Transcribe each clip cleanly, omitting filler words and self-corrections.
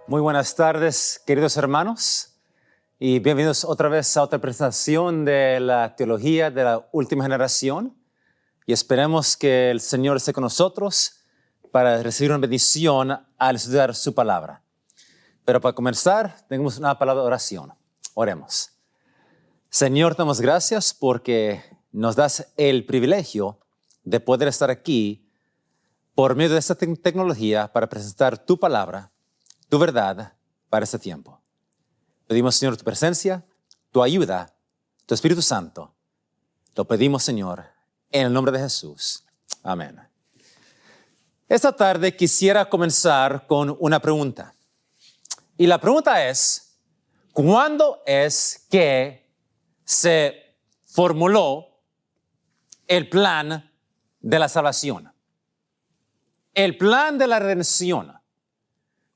Muy buenas tardes, queridos hermanos, y bienvenidos otra vez a otra presentación de la teología de la última generación. Y esperemos que el Señor esté con nosotros para recibir una bendición al estudiar su palabra. Pero para comenzar, tenemos una palabra de oración. Oremos. Señor, te damos gracias porque nos das el privilegio de poder estar aquí por medio de esta tecnología para presentar tu palabra, tu verdad para este tiempo. Pedimos, Señor, tu presencia, tu ayuda, tu Espíritu Santo. Lo pedimos, Señor, en el nombre de Jesús. Amén. Esta tarde quisiera comenzar con una pregunta. Y la pregunta es, ¿cuándo es que se formuló el plan de la salvación? El plan de la redención.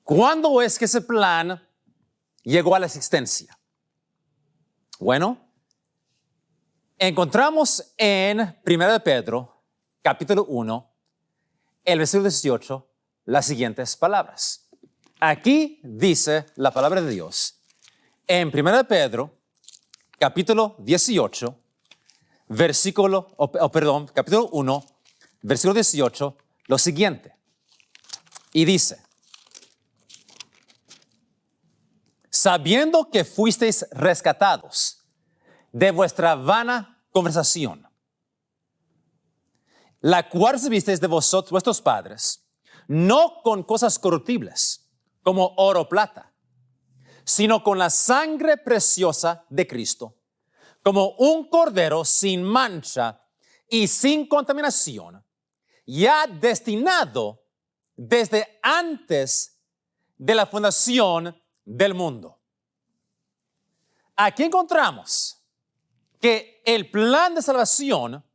¿Cuándo es que ese plan llegó a la existencia? Bueno, encontramos en 1 de Pedro, capítulo 1, el versículo 18, las siguientes palabras. Aquí dice la palabra de Dios, en 1 de Pedro, capítulo 18, capítulo 1, versículo 18, lo siguiente. Y dice, sabiendo que fuisteis rescatados de vuestra vana conversación, la cual recibisteis de vosotros, vuestros padres, no con cosas corruptibles, como oro o plata, sino con la sangre preciosa de Cristo, como un cordero sin mancha y sin contaminación, ya destinado desde antes de la fundación del mundo. Aquí encontramos que el plan de salvación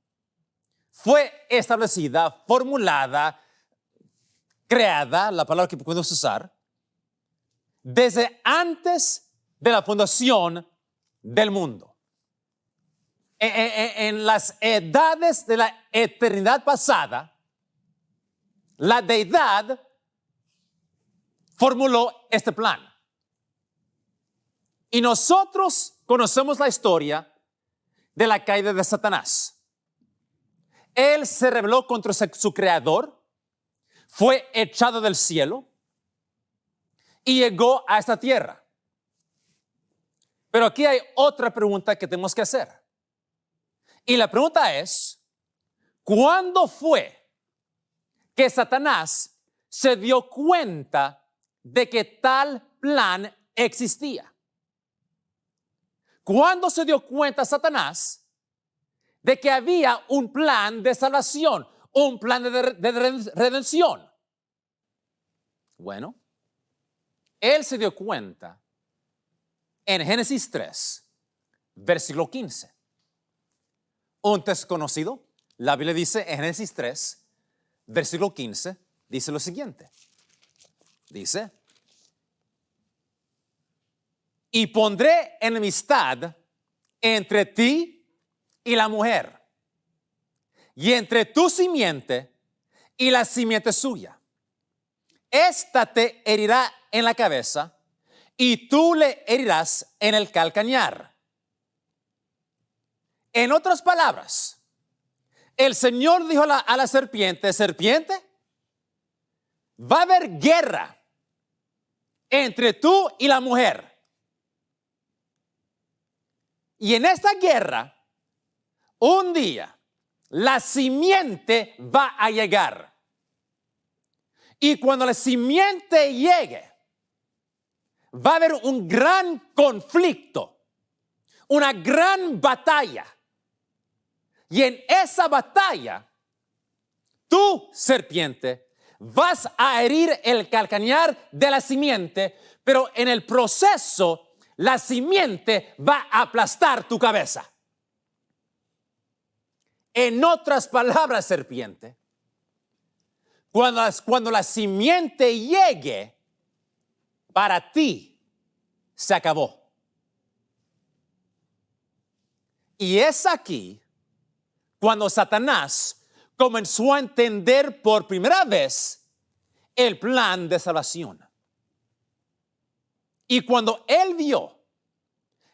fue establecida, formulada, creada, la palabra que podemos usar, desde antes de la fundación del mundo. En las edades de la eternidad pasada, la deidad formuló este plan. Y nosotros conocemos la historia de la caída de Satanás. Él se rebeló contra su creador, fue echado del cielo y llegó a esta tierra. Pero aquí hay otra pregunta que tenemos que hacer. Y la pregunta es, ¿cuándo fue que Satanás se dio cuenta de que tal plan existía? ¿Cuándo se dio cuenta Satanás de que había un plan de salvación, un plan de redención? Bueno, él se dio cuenta en Génesis 3, versículo 15. Un texto conocido, la Biblia dice en Génesis 3, versículo 15, dice lo siguiente. Dice, y pondré enemistad entre ti y la mujer, y entre tu simiente y la simiente suya. Esta te herirá en la cabeza, y tú le herirás en el calcañar. En otras palabras, el Señor dijo a la serpiente, serpiente, va a haber guerra entre tú y la mujer. Y en esta guerra, un día, la simiente va a llegar. Y cuando la simiente llegue, va a haber un gran conflicto, una gran batalla. Y en esa batalla, tú, serpiente, vas a herir el calcañar de la simiente, pero en el proceso, la simiente va a aplastar tu cabeza. En otras palabras, serpiente, cuando la simiente llegue, para ti se acabó. Y es aquí cuando Satanás comenzó a entender por primera vez el plan de salvación. Y cuando él vio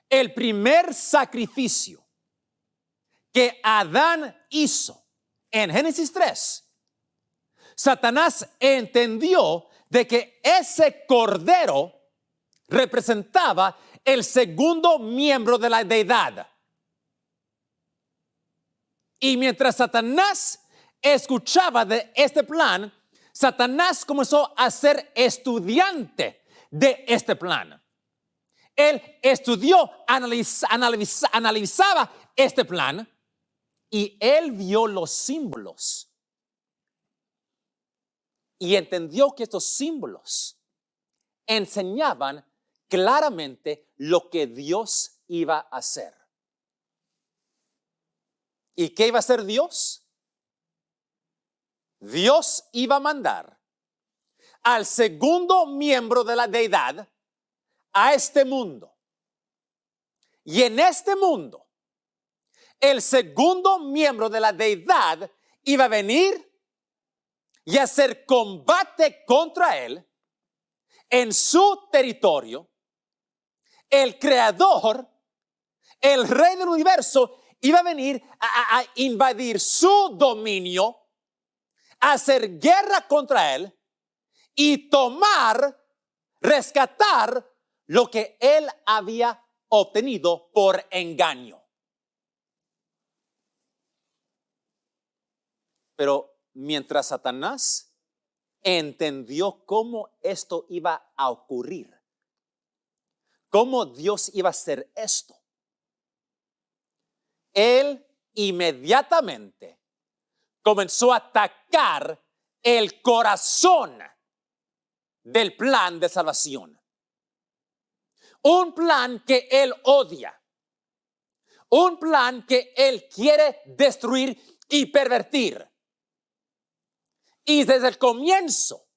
el primer sacrificio que Adán hizo en Génesis 3, Satanás entendió de que ese cordero representaba el segundo miembro de la deidad. Y mientras Satanás escuchaba de este plan, Satanás comenzó a ser estudiante de este plan. Él estudió, analizaba este plan y él vio los símbolos. Y entendió que estos símbolos enseñaban claramente lo que Dios iba a hacer. ¿Y qué iba a hacer Dios? Dios iba a mandar al segundo miembro de la deidad a este mundo. Y en este mundo, el segundo miembro de la deidad iba a venir y hacer combate contra él en su territorio. El creador, el rey del universo, iba a venir a invadir su dominio, a hacer guerra contra él y rescatar lo que él había obtenido por engaño. Pero mientras Satanás entendió cómo esto iba a ocurrir, cómo Dios iba a hacer esto, él inmediatamente comenzó a atacar el corazón del plan de salvación. Un plan que él odia. Un plan que él quiere destruir y pervertir. Y desde el comienzo,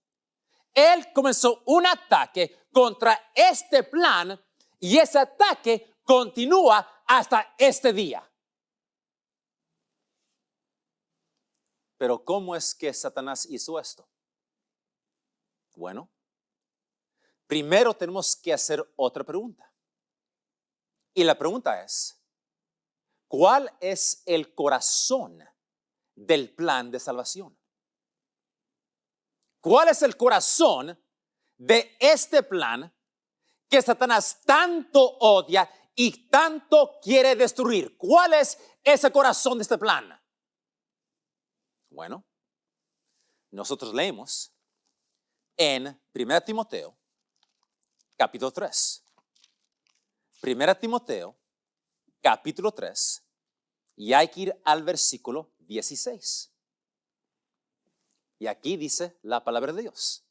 él comenzó un ataque contra este plan y ese ataque continúa hasta este día. Pero ¿cómo es que Satanás hizo esto? Bueno, primero tenemos que hacer otra pregunta. Y la pregunta es, ¿cuál es el corazón del plan de salvación? ¿Cuál es el corazón de este plan que Satanás tanto odia y tanto quiere destruir? ¿Cuál es ese corazón de este plan? Bueno, nosotros leemos en 1 Timoteo, capítulo 3. 1 Timoteo, capítulo 3, y hay que ir al versículo 16. Y aquí dice la palabra de Dios.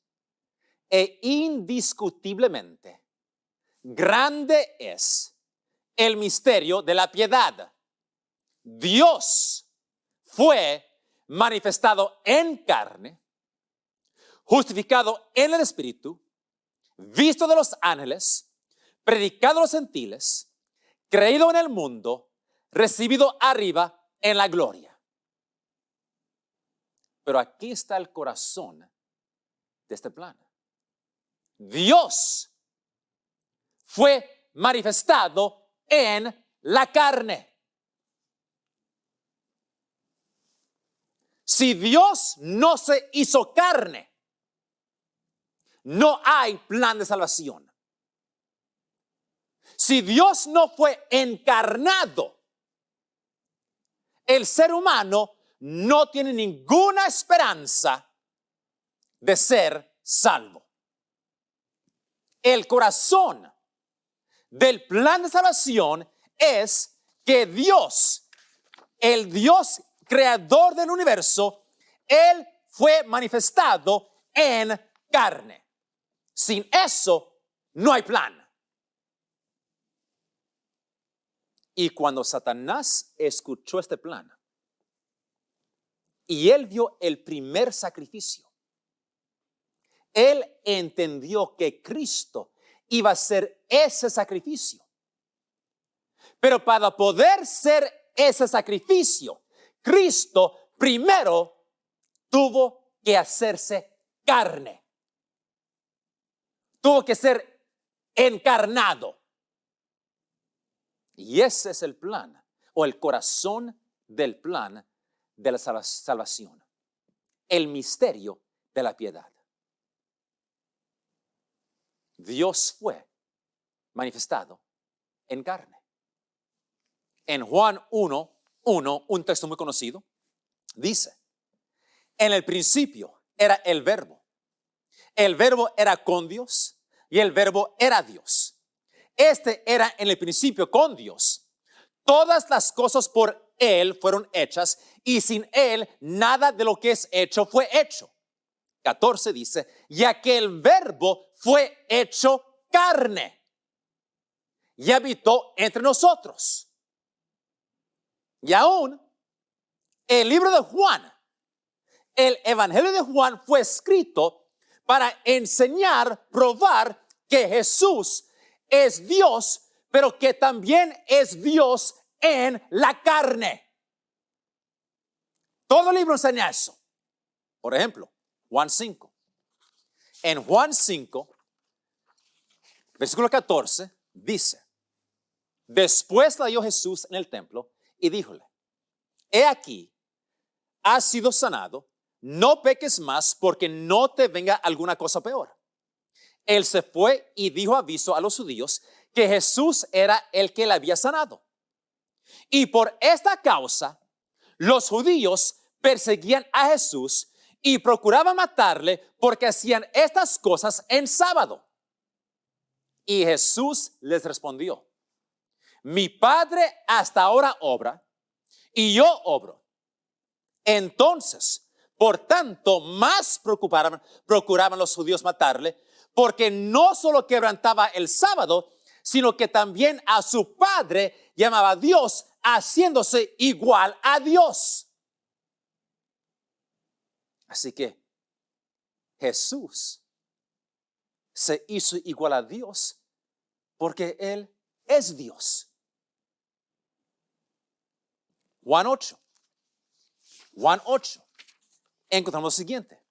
E indiscutiblemente grande es el misterio de la piedad. Dios fue manifestado en carne, justificado en el Espíritu, visto de los ángeles, predicado a los gentiles, creído en el mundo, recibido arriba en la gloria. Pero aquí está el corazón de este plan. Dios fue manifestado en la carne. Si Dios no se hizo carne, no hay plan de salvación. Si Dios no fue encarnado, el ser humano no tiene ninguna esperanza de ser salvo. El corazón del plan de salvación es que Dios, el Dios creador del universo, Él fue manifestado en carne. Sin eso, no hay plan. Y cuando Satanás escuchó este plan, y él vio el primer sacrificio, él entendió que Cristo iba a ser ese sacrificio. Pero para poder ser ese sacrificio, Cristo primero tuvo que hacerse carne. Tuvo que ser encarnado. Y ese es el plan, o el corazón del plan de la salvación. El misterio de la piedad. Dios fue manifestado en carne. En Juan 1:1, un texto muy conocido, dice: en el principio era el verbo era con Dios y el verbo era Dios. Este era en el principio con Dios. Todas las cosas por Él fueron hechas y sin Él nada de lo que es hecho fue hecho. 14 dice: y aquel verbo fue hecho carne y habitó entre nosotros. Y aún el libro de Juan, el Evangelio de Juan, fue escrito para enseñar, probar que Jesús es Dios, pero que también es Dios en la carne. Todo el libro enseña eso. Por ejemplo, Juan 5. En Juan 5, versículo 14, dice: después la halló Jesús en el templo y díjole: he aquí, has sido sanado, no peques más porque no te venga alguna cosa peor. Él se fue y dio aviso a los judíos que Jesús era el que le había sanado. Y por esta causa, los judíos perseguían a Jesús y procuraban matarle porque hacían estas cosas en sábado. Y Jesús les respondió: mi Padre hasta ahora obra y yo obro. Entonces, por tanto, más procuraban los judíos matarle, porque no solo quebrantaba el sábado, sino que también a su Padre llamaba a Dios, haciéndose igual a Dios. Así que Jesús se hizo igual a Dios porque Él es Dios. Juan 8. Encontramos lo siguiente.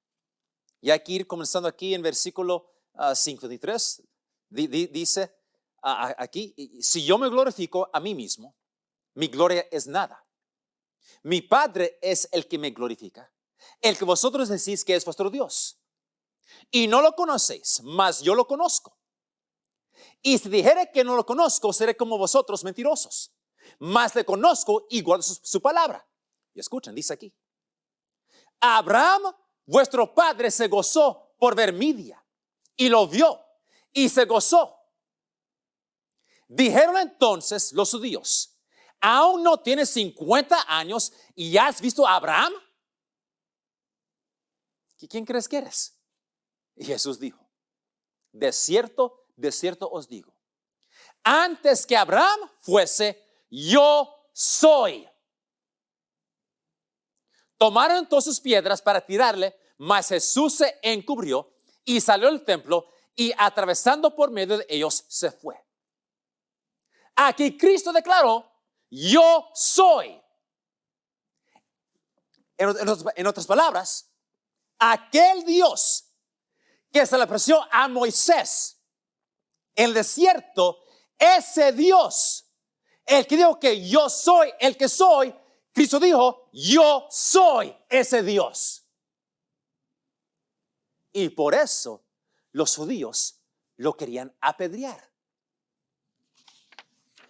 Y hay que ir comenzando aquí en versículo 53. Dice aquí: si yo me glorifico a mí mismo, mi gloria es nada. Mi Padre es el que me glorifica, el que vosotros decís que es vuestro Dios. Y no lo conocéis, mas yo lo conozco. Y si dijere que no lo conozco, seré como vosotros mentirosos. Mas le conozco y guardo su palabra. Y escuchen, dice aquí: Abraham, vuestro padre, se gozó por ver mi día, y lo vio, y se gozó. Dijeron entonces los judíos: ¿aún no tienes 50 años y has visto a Abraham? ¿Quién crees que eres? Y Jesús dijo: de cierto os digo, antes que Abraham fuese, yo soy. Tomaron entonces piedras para tirarle, mas Jesús se encubrió y salió del templo, y atravesando por medio de ellos se fue. Aquí Cristo declaró: yo soy. En otras palabras, aquel Dios que se le apareció a Moisés en el desierto, ese Dios, el que dijo que yo soy el que soy, Cristo dijo: yo soy ese Dios. Y por eso los judíos lo querían apedrear.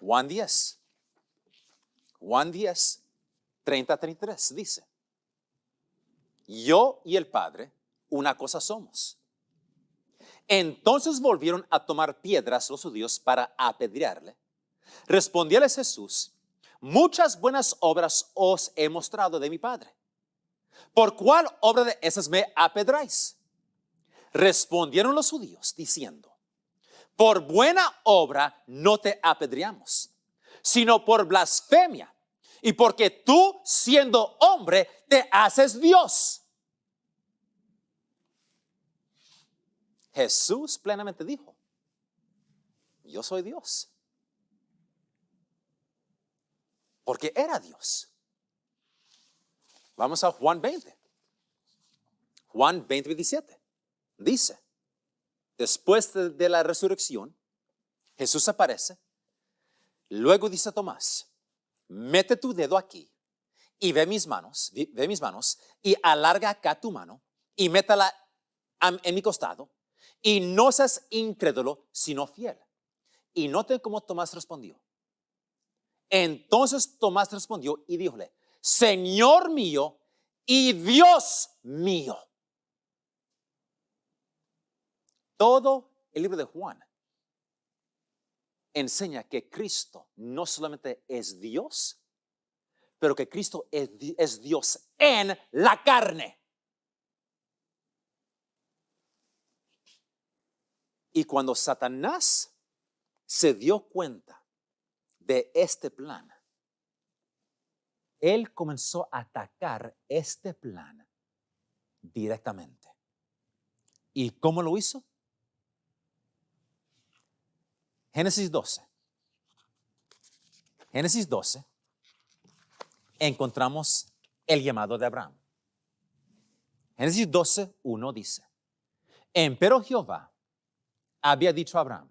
Juan 10, 30-33 dice: yo y el Padre una cosa somos. Entonces volvieron a tomar piedras los judíos para apedrearle. Respondióles Jesús: muchas buenas obras os he mostrado de mi Padre. ¿Por cuál obra de esas me apedráis? Respondieron los judíos diciendo: por buena obra no te apedreamos, sino por blasfemia, y porque tú, siendo hombre, te haces Dios. Jesús plenamente dijo: yo soy Dios. Porque era Dios. Vamos a Juan 20. Juan 20:27. Dice: después de la resurrección, Jesús aparece. Luego dice a Tomás, mete tu dedo aquí y ve mis manos y alarga acá tu mano y métala en mi costado y no seas incrédulo, sino fiel. Y noten cómo Tomás respondió. Entonces Tomás respondió y díjole, Señor mío y Dios mío. Todo el libro de Juan enseña que Cristo no solamente es Dios, pero que Cristo es Dios en la carne. Y cuando Satanás se dio cuenta de este plan, él comenzó a atacar este plan directamente. ¿Y cómo lo hizo? Génesis 12. Génesis 12. Encontramos el llamado de Abraham. Génesis 12, 1 dice, empero Jehová había dicho a Abraham,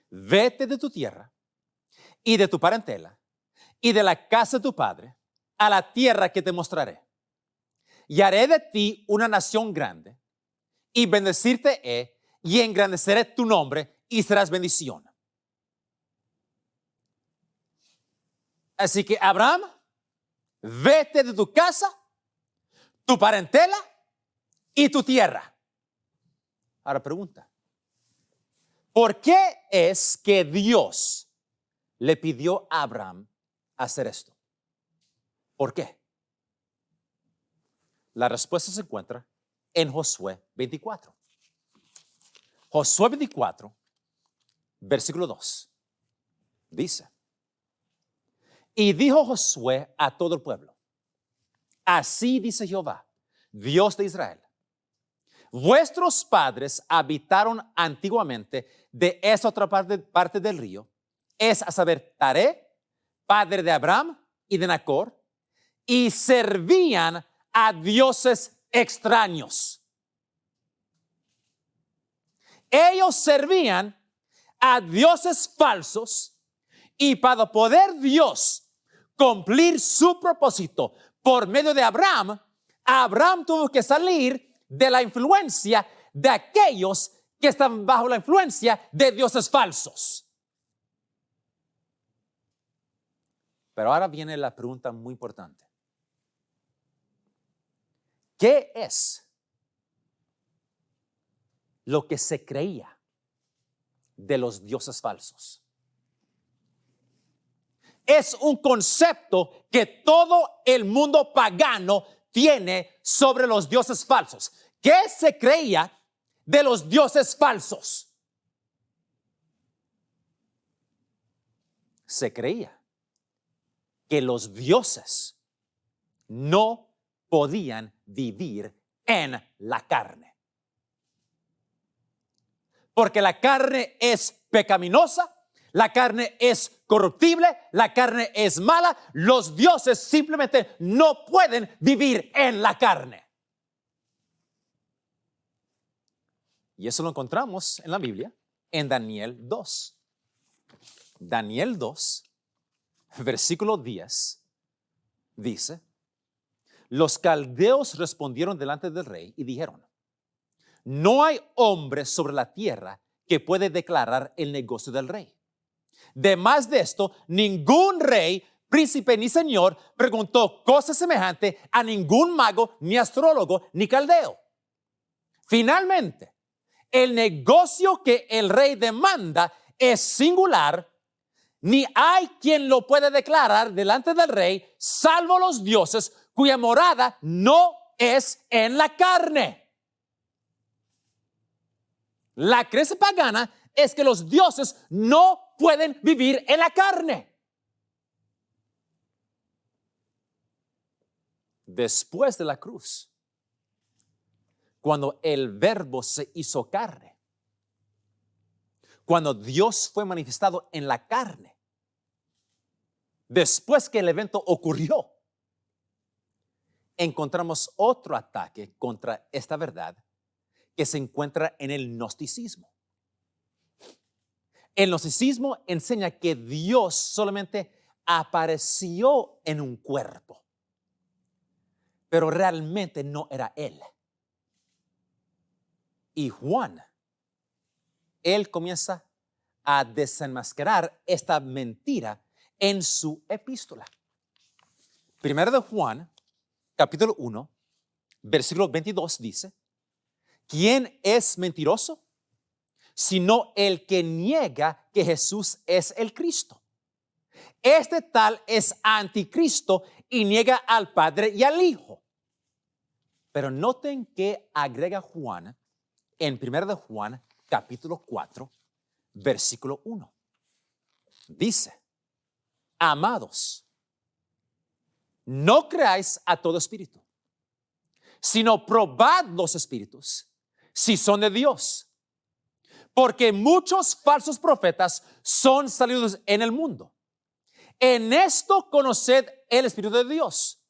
vete de tu tierra y de tu parentela y de la casa de tu padre a la tierra que te mostraré. Y haré de ti una nación grande y bendecirte he y engrandeceré tu nombre y serás bendición. Así que Abraham, vete de tu casa, tu parentela y tu tierra. Ahora pregunta, ¿por qué es que Dios le pidió a Abraham hacer esto? ¿Por qué? La respuesta se encuentra en Josué 24. Josué 24, versículo 2, dice, y dijo Josué a todo el pueblo, así dice Jehová, Dios de Israel, vuestros padres habitaron antiguamente de esa otra parte del río, es a saber, Taré, padre de Abraham y de Nacor, y servían a dioses extraños. Ellos servían a dioses falsos y para poder Dios cumplir su propósito por medio de Abraham, Abraham tuvo que salir de la influencia de aquellos que están bajo la influencia de dioses falsos. Pero ahora viene la pregunta muy importante. ¿Qué es lo que se creía de los dioses falsos? Es un concepto que todo el mundo pagano tiene sobre los dioses falsos. ¿Qué se creía de los dioses falsos? Se creía que los dioses no podían vivir en la carne. Porque la carne es pecaminosa, la carne es corruptible, la carne es mala. Los dioses simplemente no pueden vivir en la carne. Y eso lo encontramos en la Biblia, en Daniel 2. Daniel 2, versículo 10, dice, los caldeos respondieron delante del rey y dijeron, no hay hombre sobre la tierra que puede declarar el negocio del rey. Demás de esto, ningún rey, príncipe ni señor preguntó cosa semejante a ningún mago, ni astrólogo, ni caldeo. Finalmente, el negocio que el rey demanda es singular, ni hay quien lo pueda declarar delante del rey, salvo los dioses cuya morada no es en la carne. La creencia pagana es que los dioses no pueden vivir en la carne. Después de la cruz, cuando el verbo se hizo carne, cuando Dios fue manifestado en la carne, después que el evento ocurrió, encontramos otro ataque contra esta verdad que se encuentra en el gnosticismo. El gnosticismo enseña que Dios solamente apareció en un cuerpo, pero realmente no era Él. Y Juan, él comienza a desenmascarar esta mentira en su epístola. Primero de Juan, capítulo 1, versículo 22 dice, ¿quién es mentiroso? Sino el que niega que Jesús es el Cristo. Este tal es anticristo y niega al Padre y al Hijo. Pero noten que agrega Juan en 1 de Juan, capítulo 4, versículo 1. Dice, amados, no creáis a todo espíritu, sino probad los espíritus, si son de Dios. Porque muchos falsos profetas son salidos en el mundo. En esto conoced el Espíritu de Dios.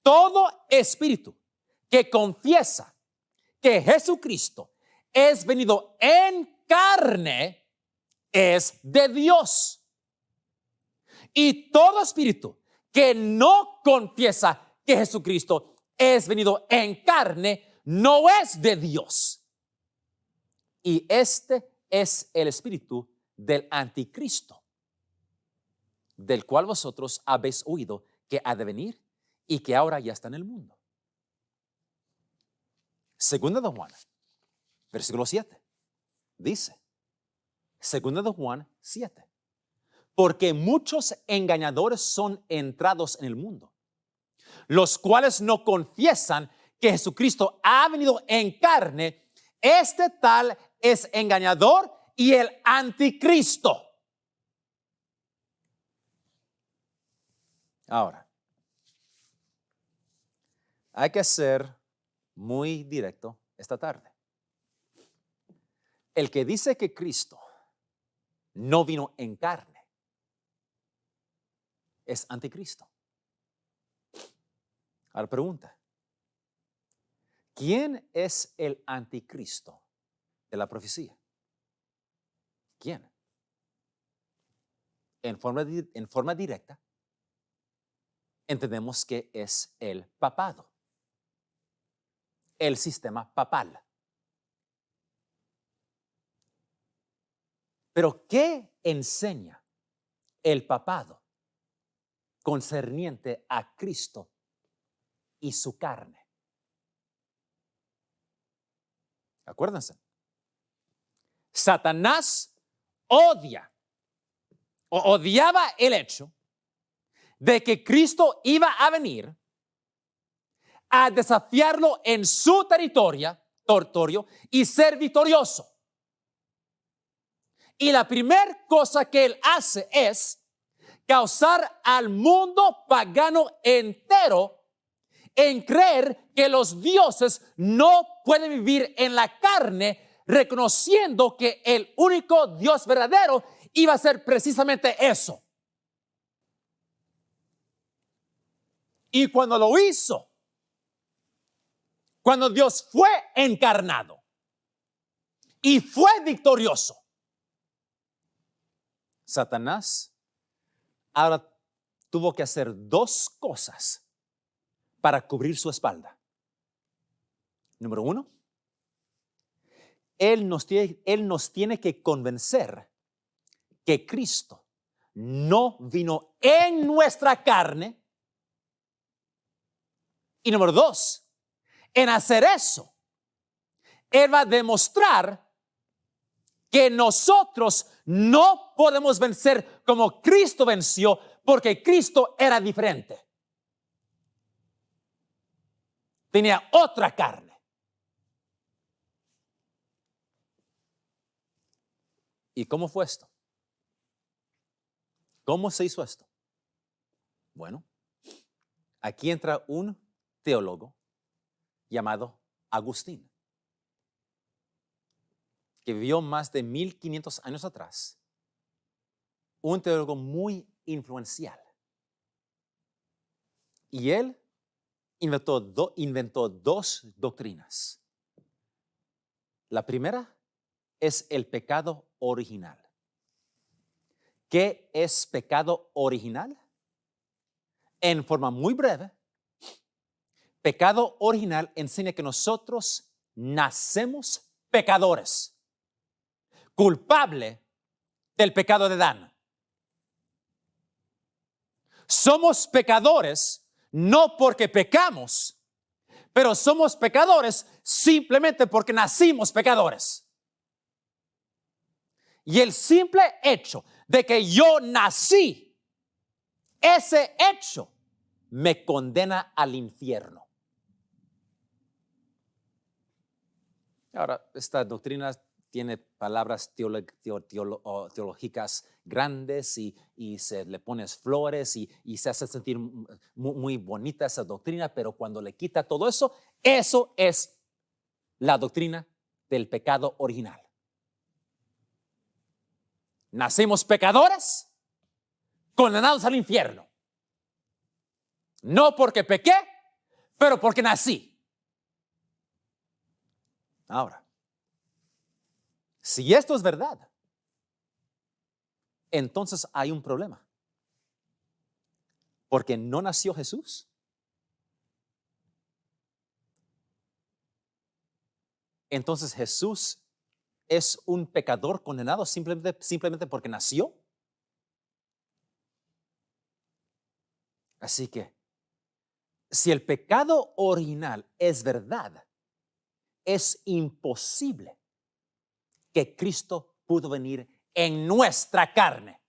Todo espíritu que confiesa que Jesucristo es venido en carne es de Dios. Y todo espíritu que no confiesa que Jesucristo es venido en carne no es de Dios. Y este es el espíritu del anticristo, del cual vosotros habéis oído que ha de venir y que ahora ya está en el mundo. Segunda de Juan, versículo 7, dice, segunda de Juan 7, porque muchos engañadores son entrados en el mundo, los cuales no confiesan que Jesucristo ha venido en carne. Este tal es engañador y el anticristo. Ahora, hay que ser muy directo esta tarde. El que dice que Cristo no vino en carne es anticristo. Ahora pregunta, ¿quién es el anticristo de la profecía? ¿Quién? En forma directa, entendemos que es el papado, el sistema papal. Pero ¿qué enseña el papado concerniente a Cristo y su carne? Acuérdense, Satanás odiaba el hecho de que Cristo iba a venir a desafiarlo en su territorio y ser victorioso. Y la primera cosa que él hace es causar al mundo pagano entero en creer que los dioses no pueden vivir en la carne, reconociendo que el único Dios verdadero iba a ser precisamente eso. Y cuando lo hizo, cuando Dios fue encarnado y fue victorioso, Satanás ahora tuvo que hacer dos cosas para cubrir su espalda. Número uno, Él nos tiene que convencer que Cristo no vino en nuestra carne. Y número dos, en hacer eso, Él va a demostrar que nosotros no podemos vencer como Cristo venció, porque Cristo era diferente. Tenía otra carne. ¿Y cómo fue esto? ¿Cómo se hizo esto? Bueno, aquí entra un teólogo llamado Agustín, que vivió más de 1500 años atrás, un teólogo muy influencial. Y él inventó dos doctrinas. La primera es el pecado original. ¿Qué es pecado original? En forma muy breve, pecado original enseña que nosotros nacemos pecadores, culpable del pecado de Adán. Somos pecadores no porque pecamos, pero somos pecadores simplemente porque nacimos pecadores. Y el simple hecho de que yo nací, ese hecho me condena al infierno. Ahora, esta doctrina tiene palabras teológicas grandes y se le pones flores y se hace sentir muy bonita esa doctrina, pero cuando le quita todo eso, eso es la doctrina del pecado original. Nacimos pecadores, condenados al infierno. No porque pequé, pero porque nací. Ahora, si esto es verdad, entonces hay un problema. Porque no nació Jesús. Entonces Jesús es un pecador condenado simplemente porque nació. Así que, si el pecado original es verdad, es imposible que Cristo pudo venir en nuestra carne,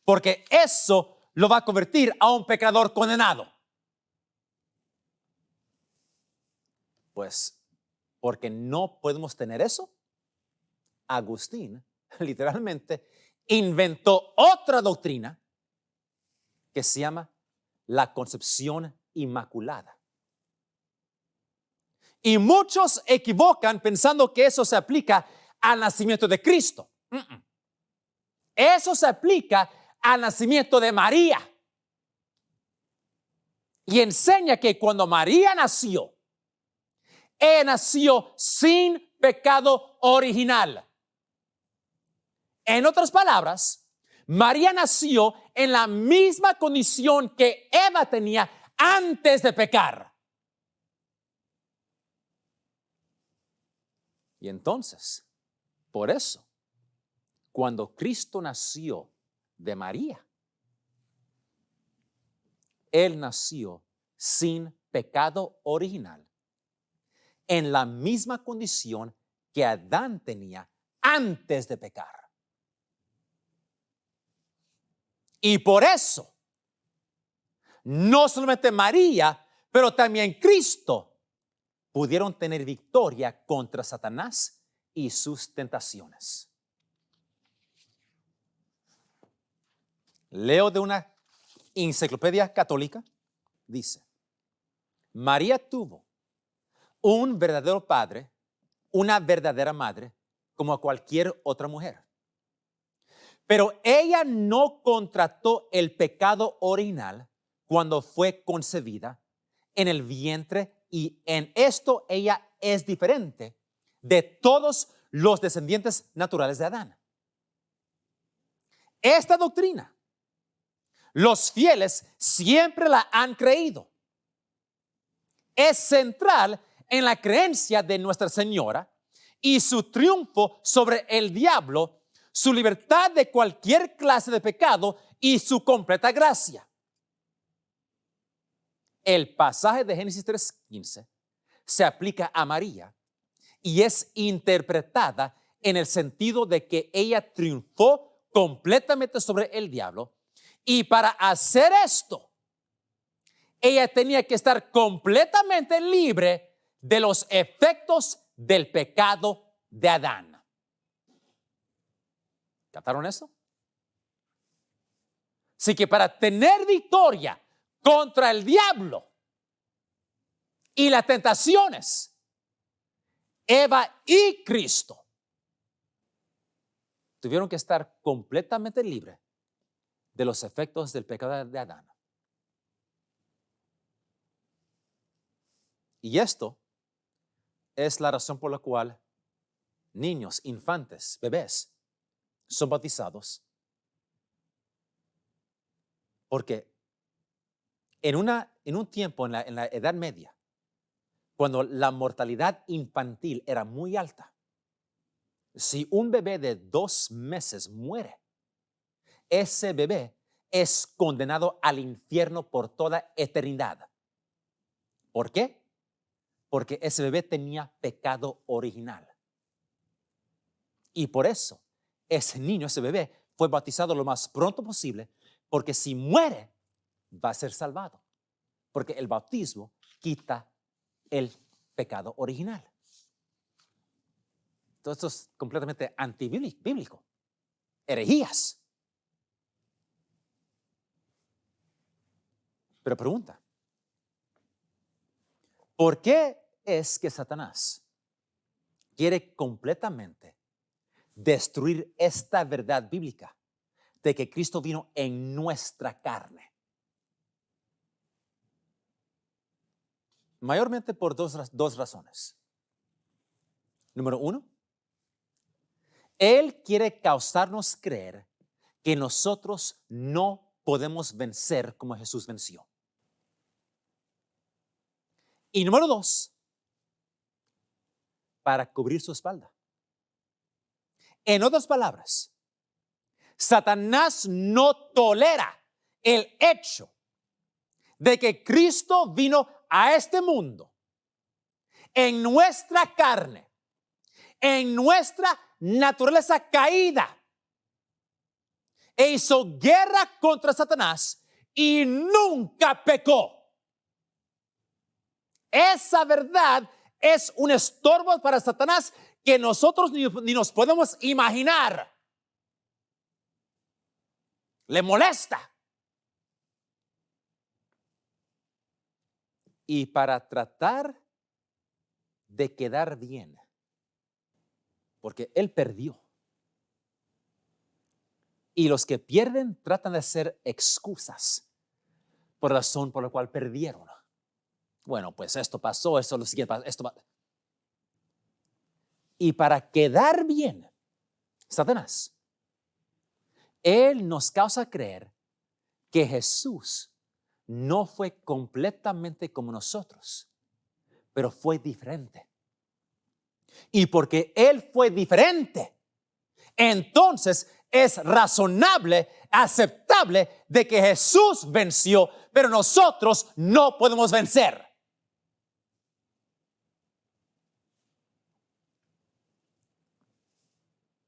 porque eso lo va a convertir a un pecador condenado. Pues, porque no podemos tener eso, Agustín literalmente inventó otra doctrina que se llama la concepción inmaculada. Y muchos equivocan pensando que eso se aplica al nacimiento de Cristo. Eso se aplica al nacimiento de María. Y enseña que cuando María nació, ella nació sin pecado original. En otras palabras, María nació en la misma condición que Eva tenía antes de pecar. Y entonces, por eso, cuando Cristo nació de María, Él nació sin pecado original, en la misma condición que Adán tenía antes de pecar. Y por eso, no solamente María, pero también Cristo pudieron tener victoria contra Satanás y sus tentaciones. Leo de una enciclopedia católica, dice: María tuvo un verdadero padre, una verdadera madre, como a cualquier otra mujer. Pero ella no contrató el pecado original cuando fue concebida en el vientre, y en esto ella es diferente de todos los descendientes naturales de Adán. Esta doctrina, los fieles siempre la han creído. Es central en la creencia de Nuestra Señora y su triunfo sobre el diablo, su libertad de cualquier clase de pecado y su completa gracia. El pasaje de Génesis 3:15 se aplica a María y es interpretada en el sentido de que ella triunfó completamente sobre el diablo, y para hacer esto, ella tenía que estar completamente libre de los efectos del pecado de Adán. ¿Captaron eso? Así que para tener victoria contra el diablo y las tentaciones, Eva y Cristo tuvieron que estar completamente libres de los efectos del pecado de Adán. Y esto es la razón por la cual niños, infantes, bebés son bautizados Porque en un tiempo, en la Edad Media, cuando la mortalidad infantil era muy alta, si un bebé de 2 meses muere, ese bebé es condenado al infierno por toda eternidad. ¿Por qué? Porque ese bebé tenía pecado original. Y por eso, ese niño, ese bebé, fue bautizado lo más pronto posible, porque si muere, va a ser salvado. Porque el bautismo quita el pecado original. Todo esto es completamente antibíblico. Herejías. Pero pregunta, ¿por qué es que Satanás quiere completamente destruir esta verdad bíblica de que Cristo vino en nuestra carne? Mayormente por dos razones. Número 1, Él quiere causarnos creer que nosotros no podemos vencer como Jesús venció. Y número 2, para cubrir su espalda. En otras palabras, Satanás no tolera el hecho de que Cristo vino a este mundo en nuestra carne, en nuestra naturaleza caída, e hizo guerra contra Satanás y nunca pecó. Esa verdad es un estorbo para Satanás que nosotros ni nos podemos imaginar. Le molesta. Y para tratar de quedar bien, porque él perdió. Y los que pierden tratan de hacer excusas por la razón por la cual perdieron. Bueno, pues esto pasó, esto lo siguiente pasó, esto pasó. Y para quedar bien, Satanás, él nos causa creer que Jesús no fue completamente como nosotros, pero fue diferente. Y porque él fue diferente, entonces es razonable, aceptable de que Jesús venció, pero nosotros no podemos vencer.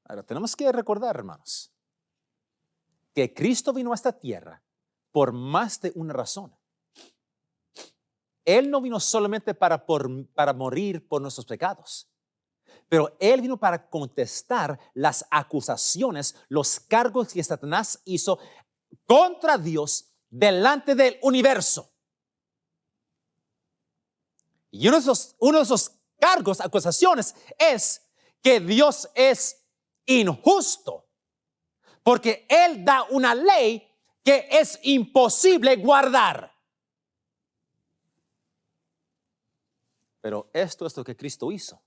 Ahora, tenemos que recordar, hermanos, que Cristo vino a esta tierra por más de una razón. Él no vino solamente para morir por nuestros pecados, pero Él vino para contestar las acusaciones, los cargos que Satanás hizo contra Dios delante del universo. Y uno de esos cargos, acusaciones, es que Dios es injusto, porque Él da una ley que es imposible guardar. Pero esto es lo que Cristo hizo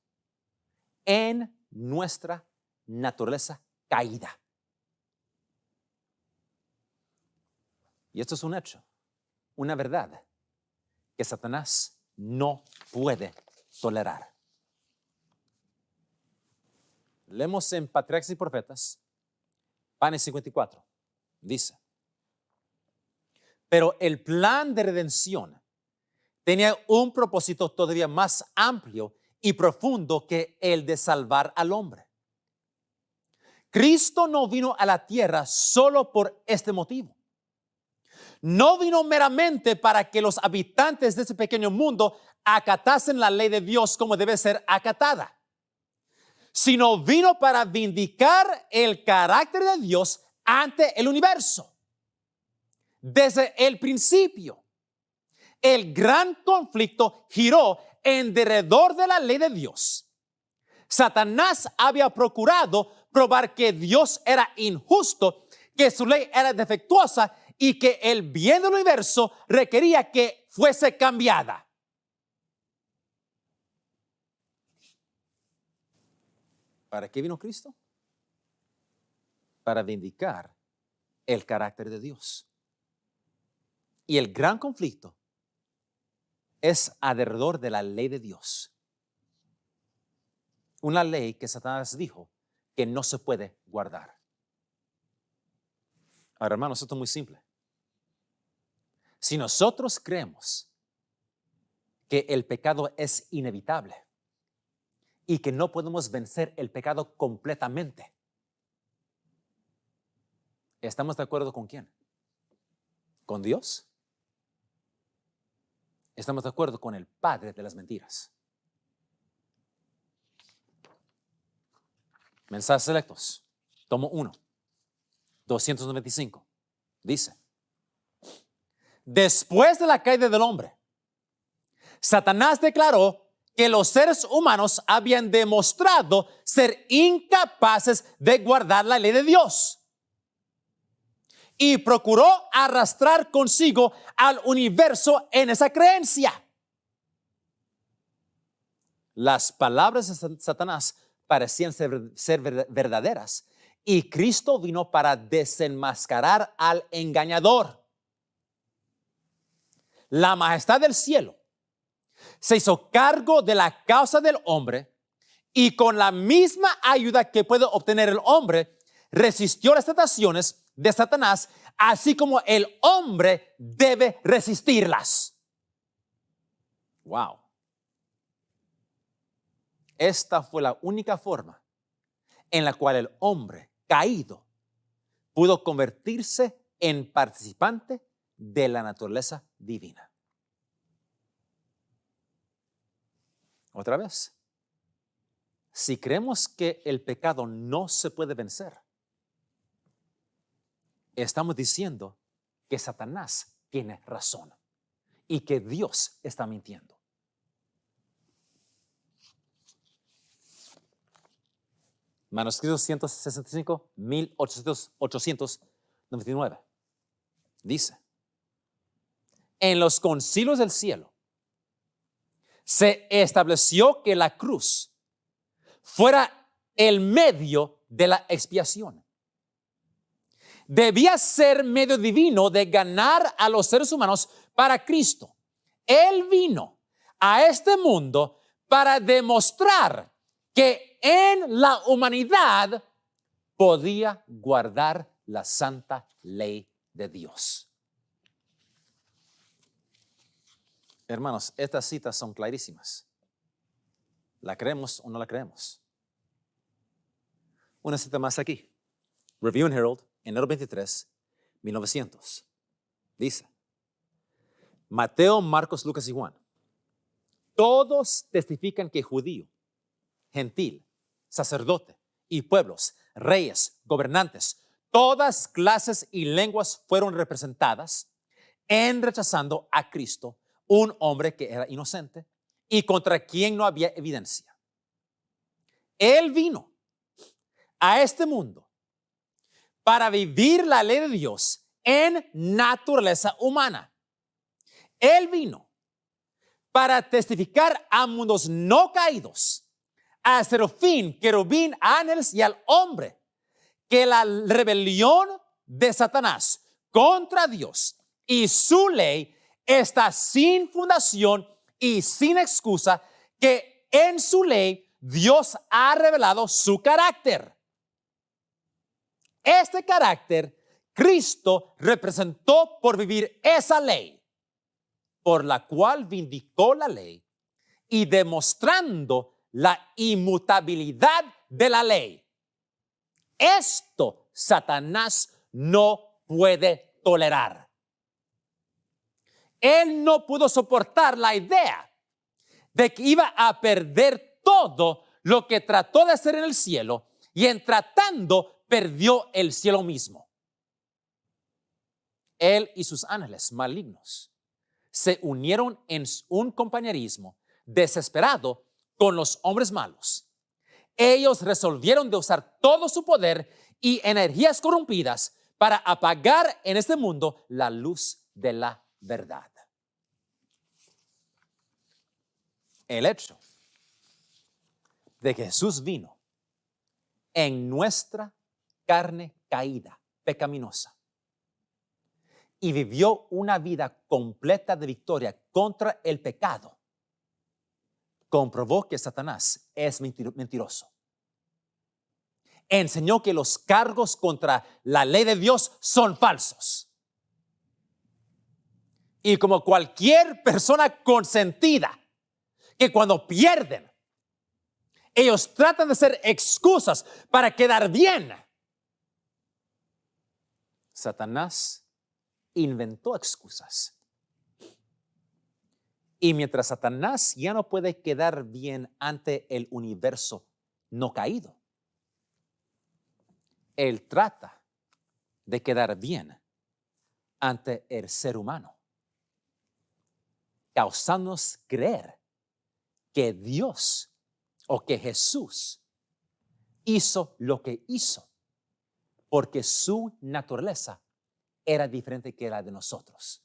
en nuestra naturaleza caída. Y esto es un hecho, una verdad que Satanás no puede tolerar. Leemos en Patriarcas y Profetas, Pánico 54, dice: pero el plan de redención tenía un propósito todavía más amplio y profundo que el de salvar al hombre. Cristo no vino a la tierra solo por este motivo. No vino meramente para que los habitantes de ese pequeño mundo acatasen la ley de Dios como debe ser acatada, sino vino para vindicar el carácter de Dios ante el universo. Desde el principio, el gran conflicto giró en derredor de la ley de Dios. Satanás había procurado probar que Dios era injusto, que su ley era defectuosa y que el bien del universo requería que fuese cambiada. ¿Para qué vino Cristo? Para vindicar el carácter de Dios. Y el gran conflicto es alrededor de la ley de Dios. Una ley que Satanás dijo que no se puede guardar. Ahora, hermanos, esto es muy simple. Si nosotros creemos que el pecado es inevitable y que no podemos vencer el pecado completamente, ¿estamos de acuerdo con quién? ¿Con Dios? Estamos de acuerdo con el padre de las mentiras. Mensajes selectos. Tomo 1. 295. Dice: después de la caída del hombre, Satanás declaró que los seres humanos habían demostrado ser incapaces de guardar la ley de Dios y procuró arrastrar consigo al universo en esa creencia. Las palabras de Satanás parecían ser verdaderas y Cristo vino para desenmascarar al engañador. La majestad del cielo se hizo cargo de la causa del hombre y con la misma ayuda que puede obtener el hombre, resistió las tentaciones de Satanás, así como el hombre debe resistirlas. Wow. Esta fue la única forma en la cual el hombre caído pudo convertirse en participante de la naturaleza divina. Otra vez, si creemos que el pecado no se puede vencer, estamos diciendo que Satanás tiene razón y que Dios está mintiendo. Manuscrito 165, 1899. Dice: en los concilios del cielo se estableció que la cruz fuera el medio de la expiación. Debía ser medio divino de ganar a los seres humanos para Cristo. Él vino a este mundo para demostrar que en la humanidad podía guardar la santa ley de Dios. Hermanos, estas citas son clarísimas. ¿La creemos o no la creemos? Una cita más aquí. Review and Herald, enero 23, 1900. Dice: Mateo, Marcos, Lucas y Juan, todos testifican que judío, gentil, sacerdote y pueblos, reyes, gobernantes, todas clases y lenguas fueron representadas en rechazando a Cristo, un hombre que era inocente y contra quien no había evidencia. Él vino a este mundo para vivir la ley de Dios en naturaleza humana. Él vino para testificar a mundos no caídos, a serafín, querubín, ángeles y al hombre, que la rebelión de Satanás contra Dios y su ley está sin fundación y sin excusa, que en su ley Dios ha revelado su carácter. Este carácter Cristo representó por vivir esa ley, por la cual vindicó la ley y demostrando la inmutabilidad de la ley. Esto Satanás no puede tolerar. Él no pudo soportar la idea de que iba a perder todo lo que trató de hacer en el cielo, y en tratando perdió el cielo mismo. Él y sus ángeles malignos se unieron en un compañerismo desesperado con los hombres malos. Ellos resolvieron de usar todo su poder y energías corrompidas para apagar en este mundo la luz de la verdad. El hecho de que Jesús vino en nuestra carne caída, pecaminosa, y vivió una vida completa de victoria contra el pecado, comprobó que Satanás es mentiroso. Enseñó que los cargos contra la ley de Dios son falsos. Y como cualquier persona consentida, que cuando pierden, ellos tratan de hacer excusas para quedar bien. Satanás inventó excusas. Y mientras Satanás ya no puede quedar bien ante el universo no caído, él trata de quedar bien ante el ser humano, causándonos creer que Dios o que Jesús hizo lo que hizo porque su naturaleza era diferente que la de nosotros,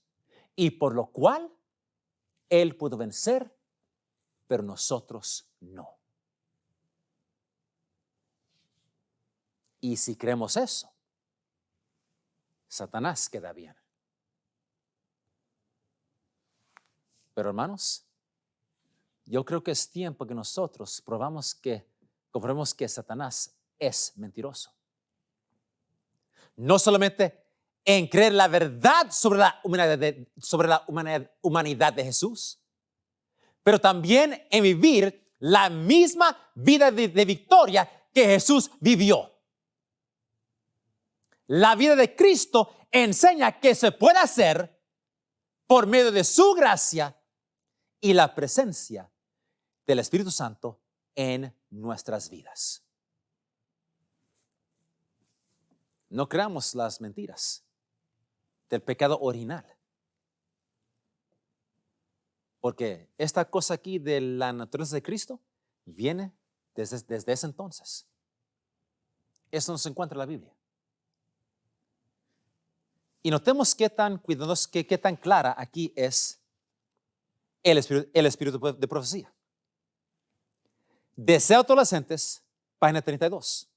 y por lo cual Él pudo vencer, pero nosotros no. Y si creemos eso, Satanás queda bien. Pero hermanos, yo creo que es tiempo que nosotros comprobemos que Satanás es mentiroso. No solamente en creer la verdad sobre la humanidad de Jesús, pero también en vivir la misma vida de victoria que Jesús vivió. La vida de Cristo enseña que se puede hacer por medio de su gracia y la presencia del Espíritu Santo en nuestras vidas. No creamos las mentiras del pecado original. Porque esta cosa aquí de la naturaleza de Cristo viene desde ese entonces. Eso no se encuentra en la Biblia. Y notemos qué tan cuidadoso, qué tan clara aquí es el espíritu de profecía. Deseo Adolescentes, página 32,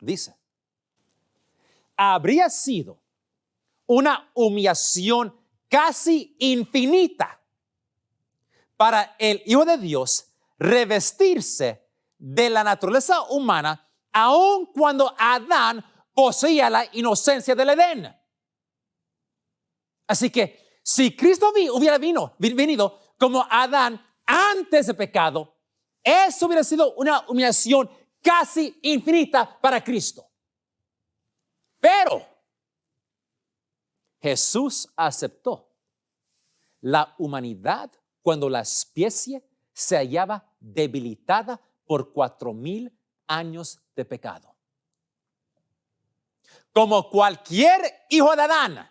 dice: habría sido una humillación casi infinita para el Hijo de Dios revestirse de la naturaleza humana, aun cuando Adán poseía la inocencia del Edén. Así que si Cristo hubiera venido como Adán antes del pecado, eso hubiera sido una humillación casi infinita para Cristo. Pero Jesús aceptó la humanidad cuando la especie se hallaba debilitada por 4,000 años de pecado. Como cualquier hijo de Adán,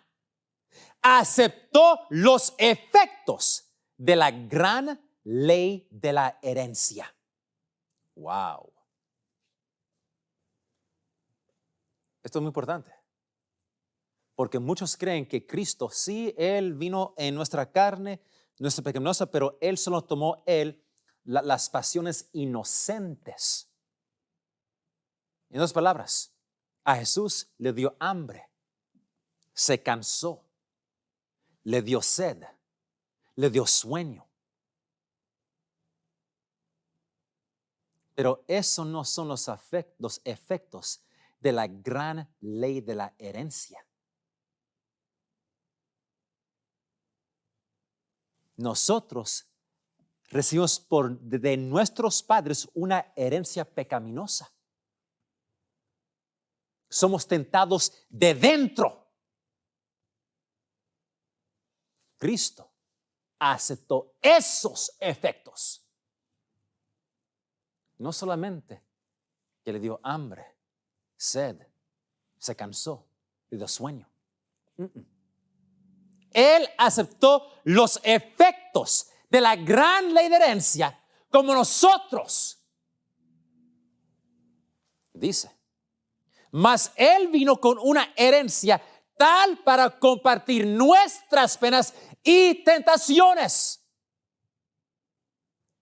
aceptó los efectos de la gran ley de la herencia. Wow. Esto es muy importante, porque muchos creen que Cristo, sí, Él vino en nuestra carne, nuestra pecaminosa, pero Él solo tomó las pasiones inocentes. En otras palabras, a Jesús le dio hambre, se cansó, le dio sed, le dio sueño. Pero eso no son los efectos de la gran ley de la herencia. Nosotros recibimos de nuestros padres una herencia pecaminosa. Somos tentados de dentro. Cristo aceptó esos efectos. No solamente que le dio hambre, sed, se cansó, le dio sueño. Él aceptó los efectos de la gran ley de herencia como nosotros. Dice, mas Él vino con una herencia tal para compartir nuestras penas y tentaciones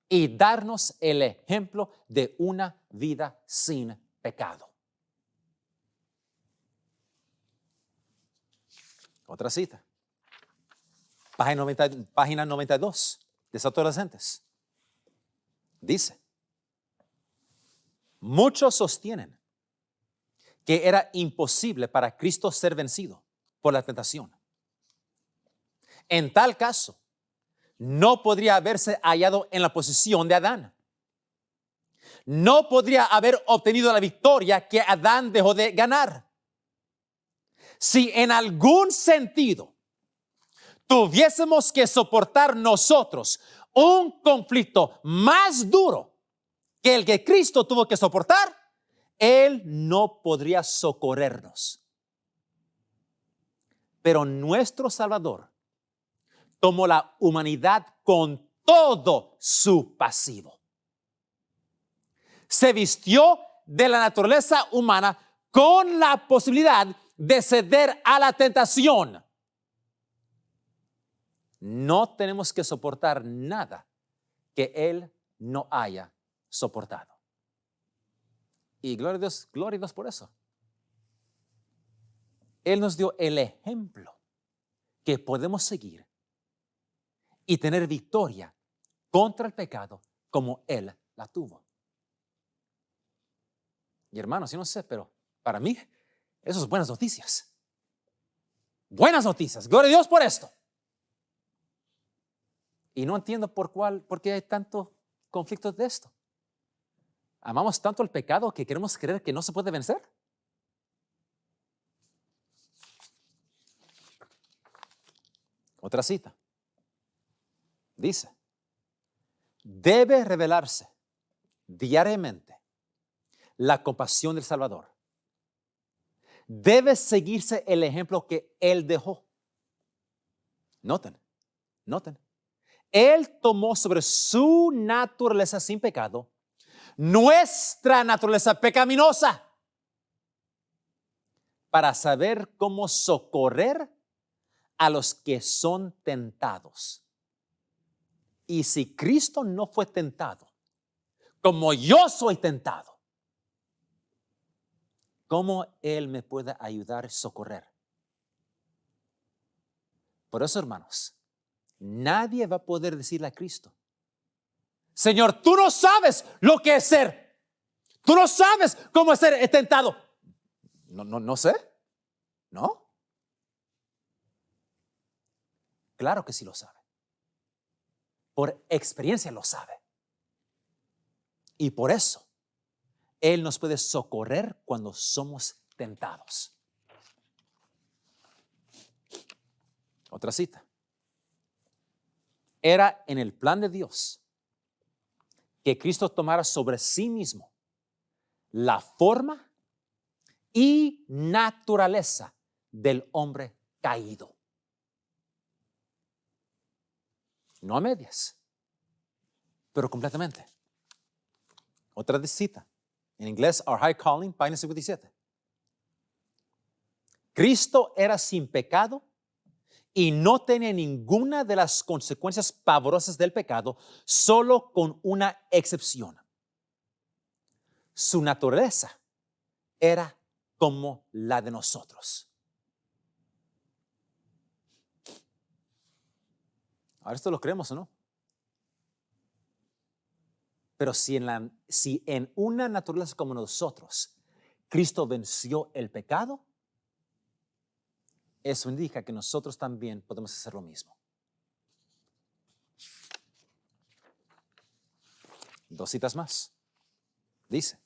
y darnos el ejemplo de una vida sin pecado. Otra cita. página 92 de Sus Adolescentes. Dice, muchos sostienen que era imposible para Cristo ser vencido por la tentación. En tal caso, no podría haberse hallado en la posición de Adán. No podría haber obtenido la victoria que Adán dejó de ganar. Si en algún sentido tuviésemos que soportar nosotros un conflicto más duro que el que Cristo tuvo que soportar, Él no podría socorrernos. Pero nuestro Salvador tomó la humanidad con todo su pasivo. Se vistió de la naturaleza humana con la posibilidad de ceder a la tentación. No tenemos que soportar nada que Él no haya soportado. Y gloria a Dios por eso. Él nos dio el ejemplo que podemos seguir y tener victoria contra el pecado como Él la tuvo. Y hermanos, yo no sé, pero para mí, eso es buenas noticias. Buenas noticias. Gloria a Dios por esto. Y no entiendo por qué hay tantos conflictos de esto. ¿Amamos tanto el pecado que queremos creer que no se puede vencer? Otra cita. Dice, debe revelarse diariamente la compasión del Salvador. Debe seguirse el ejemplo que Él dejó. Noten. Él tomó sobre su naturaleza sin pecado nuestra naturaleza pecaminosa para saber cómo socorrer a los que son tentados. Y si Cristo no fue tentado, como yo soy tentado, ¿cómo Él me puede ayudar a socorrer? Por eso, hermanos, nadie va a poder decirle a Cristo, Señor, tú no sabes lo que es ser. Tú no sabes cómo es ser tentado. No sé. ¿No? Claro que sí lo sabe. Por experiencia lo sabe. Y por eso Él nos puede socorrer cuando somos tentados. Otra cita. Era en el plan de Dios que Cristo tomara sobre sí mismo la forma y naturaleza del hombre caído. No a medias, pero completamente. Otra cita. En inglés, Our High Calling, página 57. Cristo era sin pecado y no tenía ninguna de las consecuencias pavorosas del pecado, solo con una excepción. Su naturaleza era como la de nosotros. Ahora esto lo creemos o no. Pero si en una naturaleza como nosotros, Cristo venció el pecado, eso indica que nosotros también podemos hacer lo mismo. Dos citas más. Dice,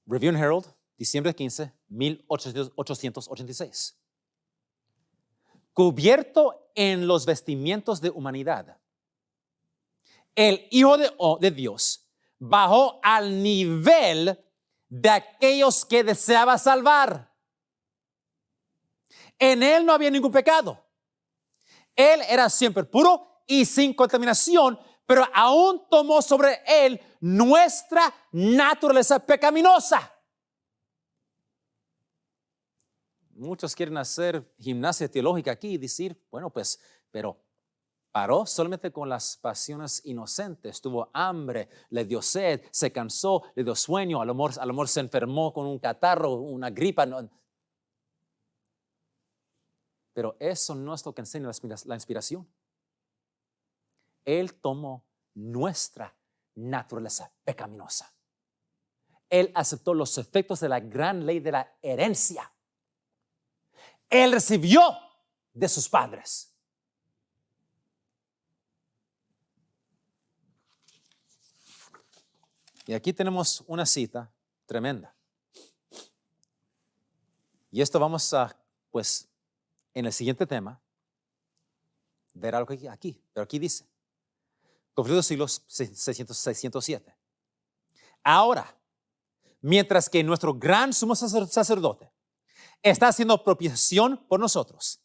Review and Herald, diciembre 15, 1886. Cubierto en los vestimientos de humanidad, el Hijo de Dios bajó al nivel de aquellos que deseaba salvar. En Él no había ningún pecado. Él era siempre puro y sin contaminación, pero aún tomó sobre Él nuestra naturaleza pecaminosa. Muchos quieren hacer gimnasia teológica aquí y decir, bueno, pues, pero paró solamente con las pasiones inocentes, tuvo hambre, le dio sed, se cansó, le dio sueño, a lo mejor se enfermó con un catarro, una gripa. No. Pero eso no es lo que enseña la inspiración. Él tomó nuestra naturaleza pecaminosa. Él aceptó los efectos de la gran ley de la herencia. Él recibió de sus padres. Y aquí tenemos una cita tremenda. Y esto vamos a, pues, en el siguiente tema, ver algo aquí. Pero aquí dice, cumplidos siglos 607. Ahora, mientras que nuestro gran sumo sacerdote está haciendo propiciación por nosotros,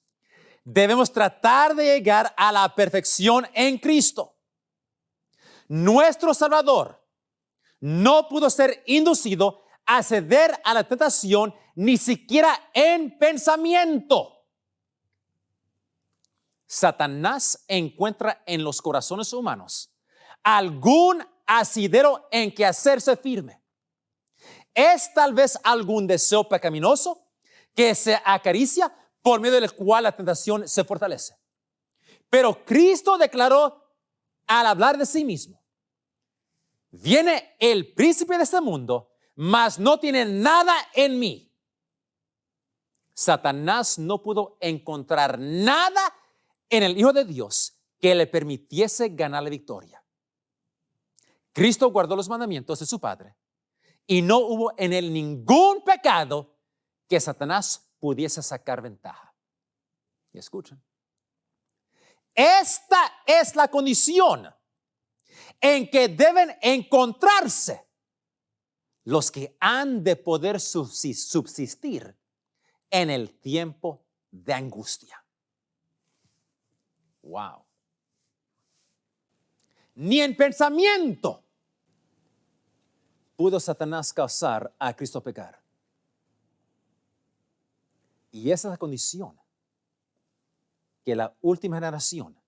debemos tratar de llegar a la perfección en Cristo. Nuestro Salvador no pudo ser inducido a ceder a la tentación ni siquiera en pensamiento. Satanás encuentra en los corazones humanos algún asidero en que hacerse firme. Es tal vez algún deseo pecaminoso que se acaricia por medio del cual la tentación se fortalece. Pero Cristo declaró al hablar de sí mismo: viene el príncipe de este mundo, mas no tiene nada en mí. Satanás no pudo encontrar nada en el Hijo de Dios que le permitiese ganar la victoria. Cristo guardó los mandamientos de su Padre y no hubo en él ningún pecado que Satanás pudiese sacar ventaja. Y escuchen, esta es la condición en que deben encontrarse los que han de poder subsistir en el tiempo de angustia. Wow. Ni en pensamiento pudo Satanás causar a Cristo pecar. Y esa es la condición que la última generación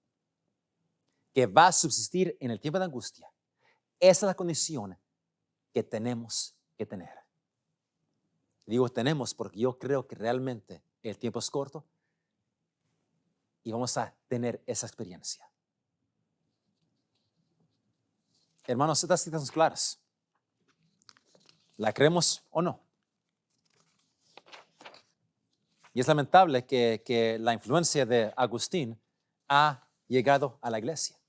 que va a subsistir en el tiempo de angustia, esa es la condición que tenemos que tener. Digo tenemos porque yo creo que realmente el tiempo es corto y vamos a tener esa experiencia. Hermanos, estas citas son claras. ¿La creemos o no? Y es lamentable que la influencia de Agustín ha llegado a la iglesia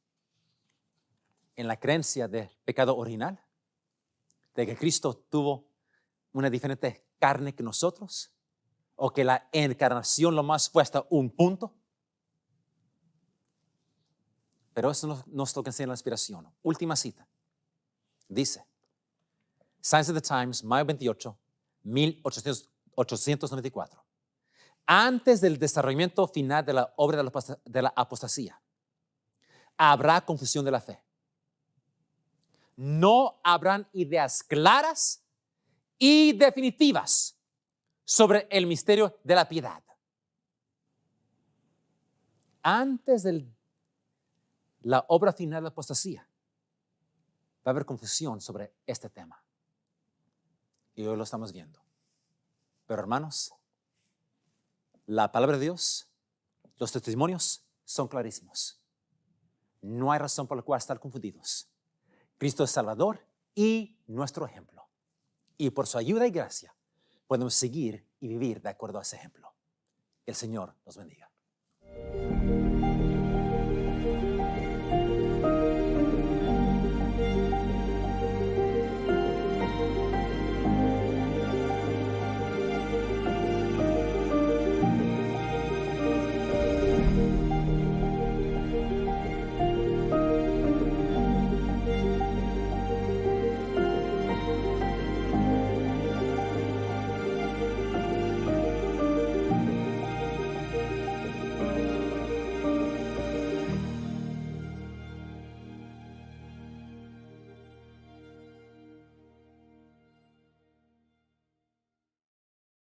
en la creencia de pecado original, de que Cristo tuvo una diferente carne que nosotros, o que la encarnación lo más fue hasta un punto. Pero eso no es lo que enseña la inspiración. Última cita. Dice, Science of the Times, mayo 28, 1894. Antes del desarrollamiento final de la obra de la apostasía, habrá confusión de la fe. No habrán ideas claras y definitivas sobre el misterio de la piedad. Antes de la obra final de la apostasía, va a haber confusión sobre este tema. Y hoy lo estamos viendo. Pero hermanos, la palabra de Dios, los testimonios son clarísimos. No hay razón por la cual estar confundidos. Cristo es Salvador y nuestro ejemplo. Y por su ayuda y gracia podemos seguir y vivir de acuerdo a ese ejemplo. Que el Señor nos bendiga.